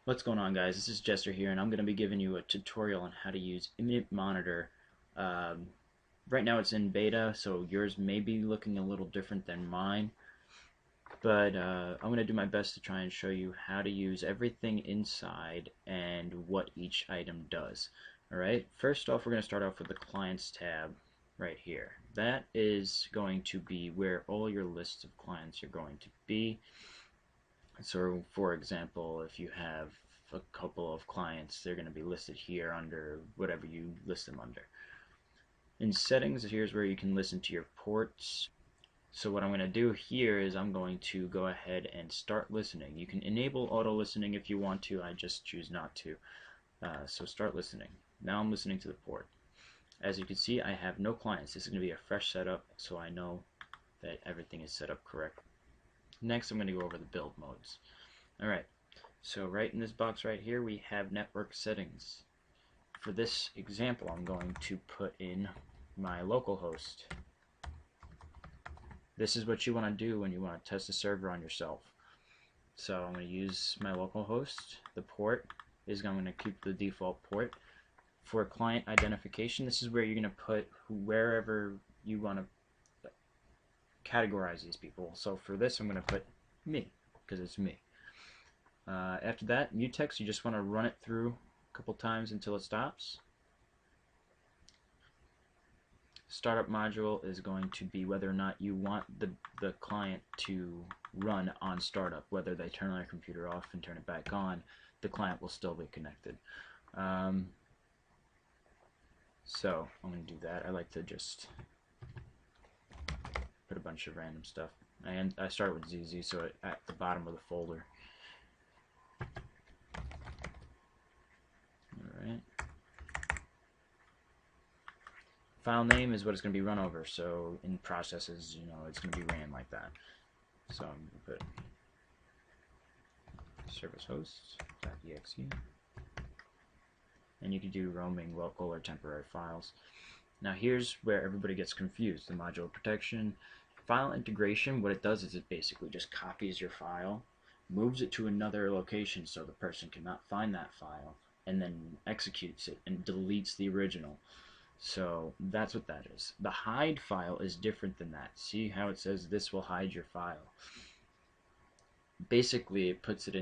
What's going on, guys? This is Jestar here, and I'm going to be giving you a tutorial on how to use Imminent Monitor. Um, right now it's in beta, so yours may be looking a little different than mine, but I'm going to do my best to try and show you how to use everything inside and what each item does. Alright, first off we're going to start off with the Clients tab right here. That is going to be where all your lists of clients are going to be. So for example, if you have a couple of clients, they're going to be listed here under whatever you list them under. In settings, here's where you can listen to your ports. So what I'm going to do here is I'm going to go ahead and start listening. You can enable auto listening if you want to, I just choose not to. So start listening. Now I'm listening to the port. As you can see, I have no clients. This is going to be a fresh setup, so I know that everything is set up correctly. Next, I'm going to go over the build modes. Alright, so right in this box right here we have network settings. For this example, I'm going to put in my localhost. This is what you want to do when you want to test a server on yourself. So I'm going to use my localhost. The port is going to keep the default port. For client identification, this is where you're going to put wherever you want to categorize these people. So for this, I'm going to put me, because it's me. After that, mutex, you just want to run it through a couple times until it stops. Startup module is going to be whether or not you want the client to run on startup. Whether they turn their computer off and turn it back on, the client will still be connected. So I'm going to do that. I like to just put a bunch of random stuff. And I start with ZZ, so at the bottom of the folder. Alright. File name is what it's going to be run over, so in processes, it's going to be ran like that. So I'm going to put service hosts.exe. And you can do roaming, local, or temporary files. Now here's where everybody gets confused. The module protection. File integration, what it does is it basically just copies your file, moves it to another location so the person cannot find that file, and then executes it and deletes the original. So that's what that is. The hide file is different than that. See how it says this will hide your file? Basically it puts it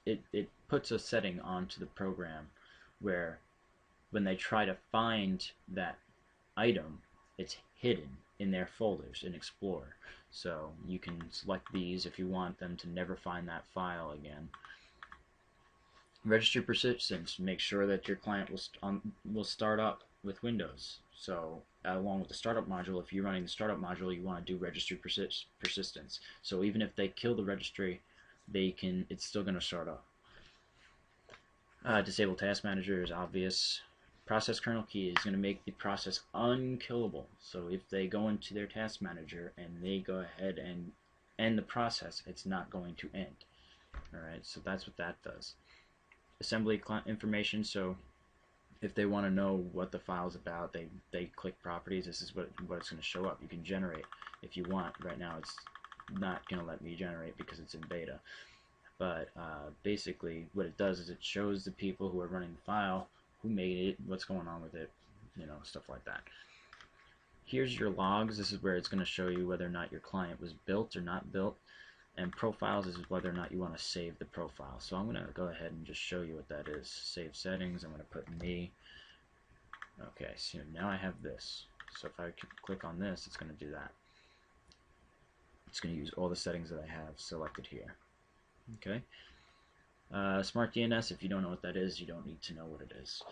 it puts a setting onto the program where when they try to find that item, it's hidden in their folders in Explorer. So you can select these if you want them to never find that file again. Registry persistence, make sure that your client will start up with Windows. So along with the startup module, if you're running the startup module, you want to do registry persistence. So even if they kill the registry, it's still going to start up. Disable task manager is obvious. Process kernel key is going to make the process unkillable. So if they go into their task manager and they go ahead and end the process, it's not going to end. Alright, so that's what that does. Assembly information, so if they want to know what the file's about, they click properties. This is what it's going to show up. You can generate if you want. Right now it's not going to let me generate because it's in beta. But basically what it does is it shows the people who are running the file, who made it, what's going on with it, stuff like that. Here's your logs. This is where it's going to show you whether or not your client was built or not built. And profiles is whether or not you want to save the profile. So I'm going to go ahead and just show you what that is. Save settings. I'm going to put me. Okay, so now I have this. So if I click on this, it's going to do that. It's going to use all the settings that I have selected here. Okay. Smart DNS, if you don't know what that is, you don't need to know what it is.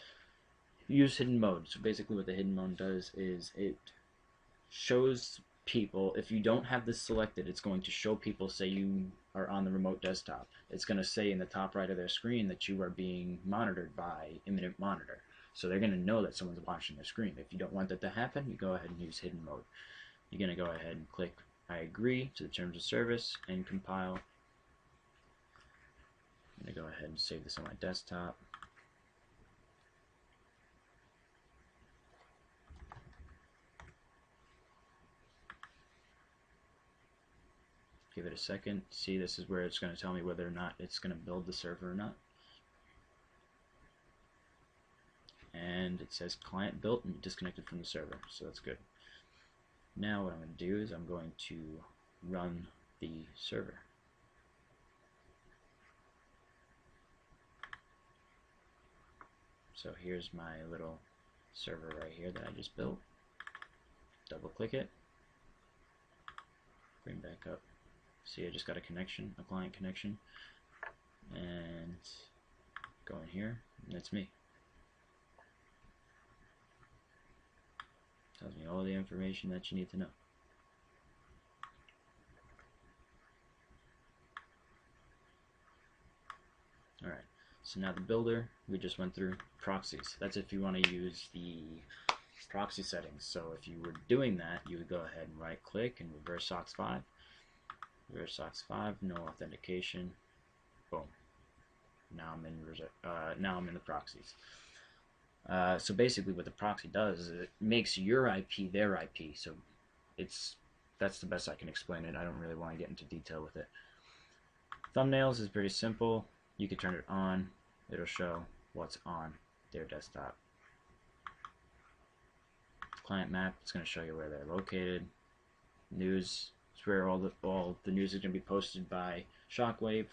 Use hidden mode. So basically what the hidden mode does is it shows people, if you don't have this selected, it's going to show people, say you are on the remote desktop, it's going to say in the top right of their screen that you are being monitored by Imminent Monitor. So they're going to know that someone's watching their screen. If you don't want that to happen, you go ahead and use hidden mode. You're going to go ahead and click I agree to the terms of service and compile. I'm going to go ahead and save this on my desktop. Give it a second. See, this is where it's going to tell me whether or not it's going to build the server or not. And it says client built and disconnected from the server, so that's good. Now what I'm going to do is I'm going to run the server. So here's my little server right here that I just built. Double click it, bring back up. See, I just got a connection, a client connection, and go in here, and that's me. Tells me all the information that you need to know. Alright, so now the builder, we just went through proxies. That's if you want to use the proxy settings. So if you were doing that, you would go ahead and right click and reverse SOX 5. Reverse SOX 5, no authentication. Boom. Now I'm in the proxies. So basically what the proxy does is it makes your IP their IP. So that's the best I can explain it. I don't really want to get into detail with it. Thumbnails is pretty simple. You can turn it on. It'll show what's on their desktop. Client map, it's going to show you where they're located. News, it's where all the news is going to be posted by Shockwave.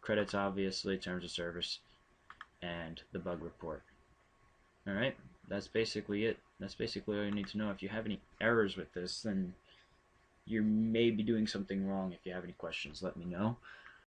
Credits, obviously, terms of service, and the bug report. Alright, that's basically it. That's basically all you need to know. If you have any errors with this, then you may be doing something wrong. If you have any questions, let me know.